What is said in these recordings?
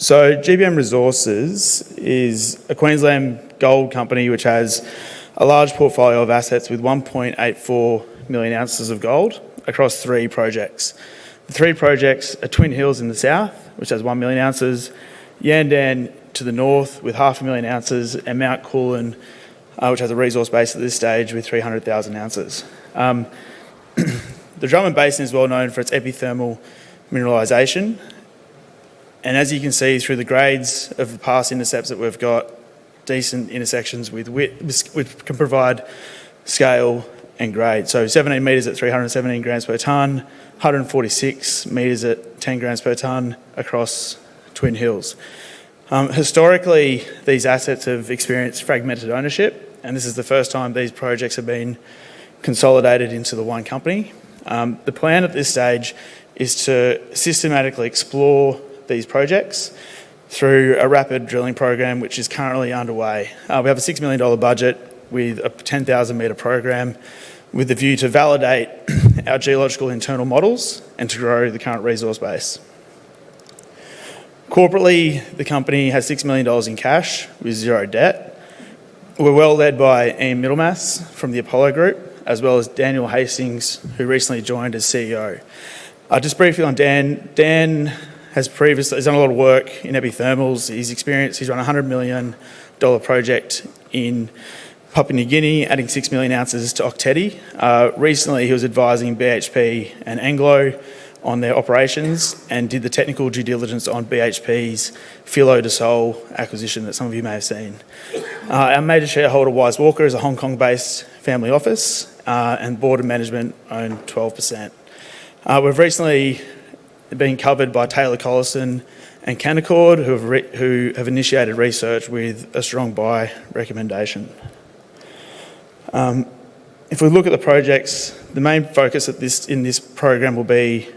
So GBM Resources is a Queensland gold company which has a large portfolio of assets with 1.84 million ounces of gold across 3 projects. The 3 projects are Twin Hills in the south, which has 1 million ounces, Yandan to the north with 500,000 ounces, and Mount Coolin, which has a resource base at this stage with 300,000 ounces. The Drummond Basin is well known for its epithermal mineralisation, and as you can see through the grades of the past intercepts that we've got, decent intersections with width, which can provide scale and grade. So 17 metres at 317 grams per tonne, 146 metres at 10 grams per tonne across Twin Hills. Historically, these assets have experienced fragmented ownership, and this is the first time these projects have been consolidated into the one company. The plan at this stage is to systematically explore these projects through a rapid drilling program which is currently underway. We have a $6 million budget with a 10,000 metre program with the view to validate our geological internal models and to grow the current resource base. Corporately, the company has $6 million in cash with 0 debt. We're well led by Ian Middlemass from the Apollo Group, as well as Daniel Hastings, who recently joined as CEO. Just briefly on Dan has done a lot of work in epithermals. He's run a $100 million project in Papua New Guinea, adding 6 million ounces to Octedi. Recently, he was advising BHP and Anglo on their operations and did the technical due diligence on BHP's Filo de Sol acquisition that some of you may have seen. Our major shareholder, Wise Walker, is a Hong Kong-based family office, and board and management own 12%. We've recently been covered by Taylor Collison and Canaccord, who have initiated research with a strong buy recommendation. If we look at the projects, the main focus in this program will be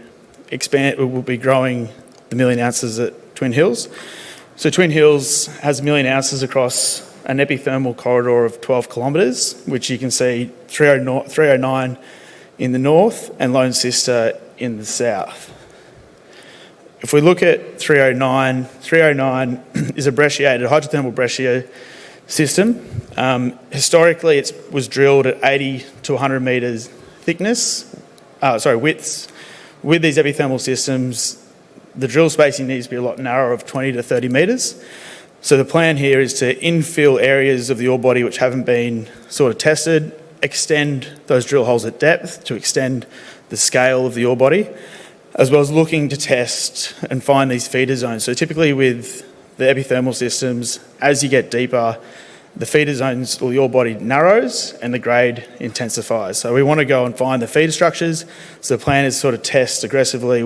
growing the million ounces at Twin Hills. So Twin Hills has 1 million ounces across an epithermal corridor of 12 kilometres, which you can see 309 in the north and Lone Sister in the south. If we look at 309 is a breddiated hydrothermal breccia system. Historically, it was drilled at 80 to 100 metres widths. With these epithermal systems, the drill spacing needs to be a lot narrower, of 20 to 30 metres. So the plan here is to infill areas of the ore body which haven't been sort of tested, extend those drill holes at depth to extend the scale of the ore body, as well as looking to test and find these feeder zones. So typically with the epithermal systems, as you get deeper, the feeder zones or the ore body narrows and the grade intensifies. So we want to go and find the feeder structures. So the plan is sort of test aggressively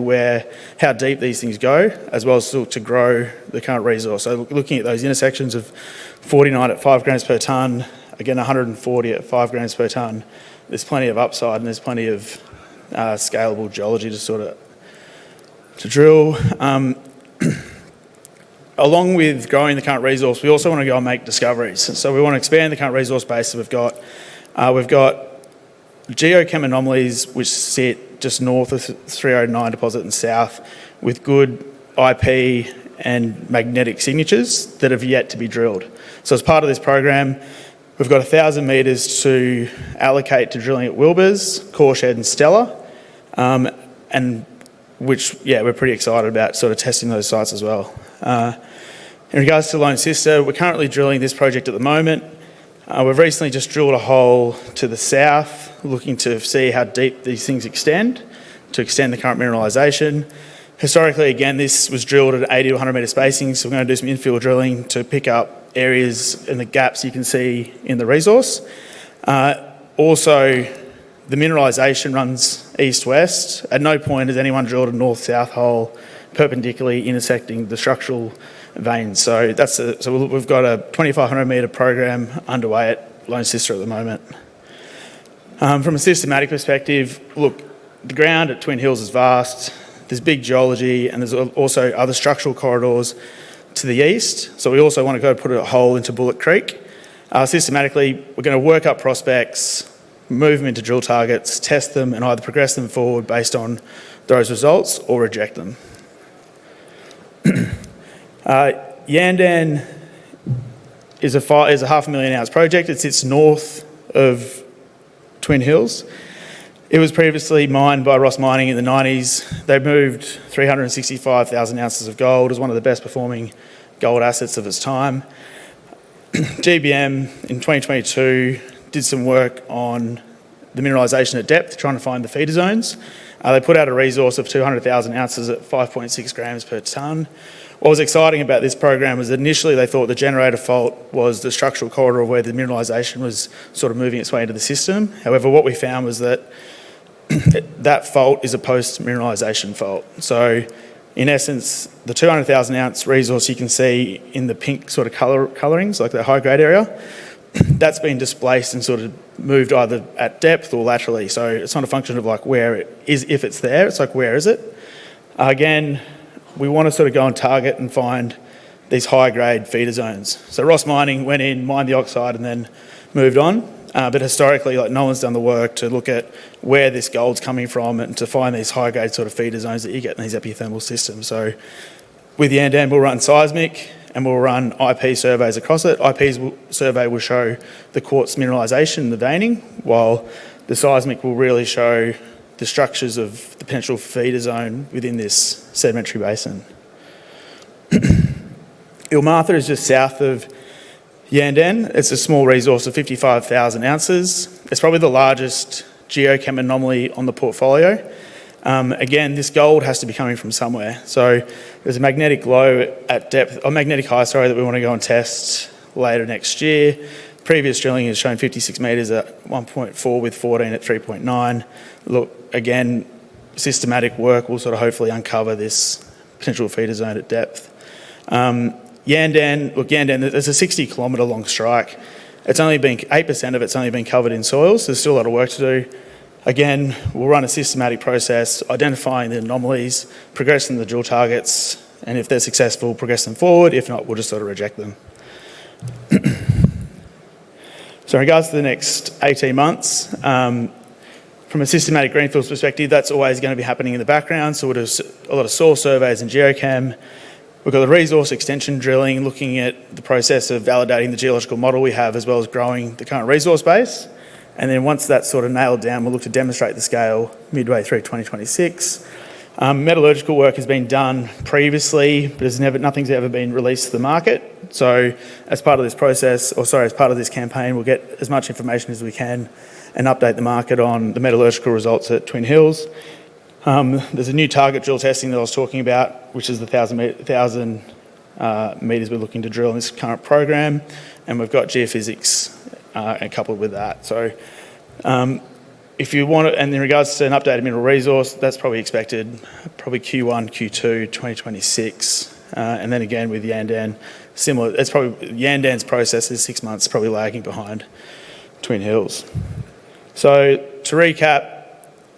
how deep these things go, as well as to grow the current resource. So looking at those intersections of 49 at 5 grams per tonne, again 140 at 5 grams per tonne, there's plenty of upside and there's plenty of scalable geology to drill. Along with growing the current resource, we also want to go and make discoveries. So we want to expand the current resource base that we've got. We've got geochem anomalies which sit just north of 309 deposit and south with good IP and magnetic signatures that have yet to be drilled. So as part of this program, we've got 1,000 metres to allocate to drilling at Wilbur's, Corshed and Stella, and which, we're pretty excited about sort of testing those sites as well. In regards to Lone Sister, we're currently drilling this project at the moment. We've recently just drilled a hole to the south, looking to see how deep these things extend, to extend the current mineralisation. Historically, again, this was drilled at 80 to 100 metre spacing, so we're going to do some infill drilling to pick up areas and the gaps you can see in the resource. Also, the mineralisation runs east-west. At no point has anyone drilled a north-south hole perpendicularly intersecting the structural veins. So we've got a 2,500 metre program underway at Lone Sister at the moment. From a systematic perspective, look, the ground at Twin Hills is vast. There's big geology and there's also other structural corridors to the east. So we also want to go put a hole into Bullock Creek. Systematically, we're going to work up prospects, move them into drill targets, test them and either progress them forward based on those results or reject them. Yandan is a 500,000 ounce project. It sits north of Twin Hills. It was previously mined by Ross Mining in the 90s. They moved 365,000 ounces of gold. It was one of the best performing gold assets of its time. GBM in 2022 did some work on the mineralisation at depth, trying to find the feeder zones. They put out a resource of 200,000 ounces at 5.6 grams per tonne. What was exciting about this program was that initially they thought the generator fault was the structural corridor where the mineralisation was sort of moving its way into the system. However, what we found was that that fault is a post-mineralisation fault. So in essence, the 200,000 ounce resource you can see in the pink sort of colourings, like the high grade area, that's been displaced and sort of moved either at depth or laterally. So it's not a function of like where it is, if it's there, it's like where is it? Again, we want to sort of go and target and find these high grade feeder zones. So Ross Mining went in, mined the oxide and then moved on. But historically, like no one's done the work to look at where this gold's coming from and to find these high grade sort of feeder zones that you get in these epithermal systems. So with Yandan, we'll run seismic and we'll run IP surveys across it. Survey will show the quartz mineralisation, the veining, while the seismic will really show the structures of the potential feeder zone within this sedimentary basin. Ilmartha is just south of Yandan. It's a small resource of 55,000 ounces. It's probably the largest geochem anomaly on the portfolio. Again, this gold has to be coming from somewhere. So there's a magnetic low at depth, or magnetic high, sorry, that we want to go and test later next year. Previous drilling has shown 56 metres at 1.4 with 14 at 3.9. Look, again, systematic work will sort of hopefully uncover this potential feeder zone at depth. Yandan, there's a 60 kilometre long strike. It's only been, 8% of it's only been covered in soils. There's still a lot of work to do. Again, we'll run a systematic process, identifying the anomalies, progressing the drill targets, and if they're successful, progress them forward. If not, we'll just sort of reject them. So in regards to the next 18 months, from a systematic greenfields perspective, that's always going to be happening in the background. So we'll do a lot of soil surveys and geochem. We've got the resource extension drilling, looking at the process of validating the geological model we have, as well as growing the current resource base. And then once that's sort of nailed down, we'll look to demonstrate the scale midway through 2026. Metallurgical work has been done previously, but nothing's ever been released to the market. So as part of this process, as part of this campaign, we'll get as much information as we can and update the market on the metallurgical results at Twin Hills. There's a new target drill testing that I was talking about, which is the 1,000 metres we're looking to drill in this current program, and we've got geophysics coupled with that. So if you want it, and in regards to an updated mineral resource, that's probably expected Q1, Q2, 2026. And then again with Yandan, similar. It's probably Yandan's process is 6 months, probably lagging behind Twin Hills. So to recap,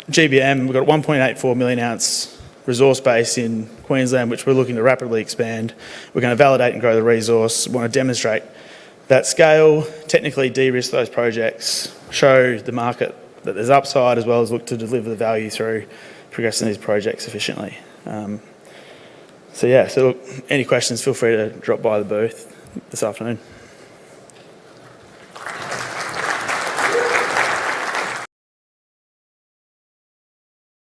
GBM, we've got a 1.84 million ounce resource base in Queensland, which we're looking to rapidly expand. We're going to validate and grow the resource. We want to demonstrate that scale, technically de-risk those projects, show the market that there's upside, as well as look to deliver the value through progressing these projects efficiently. So look, any questions, feel free to drop by the booth this afternoon.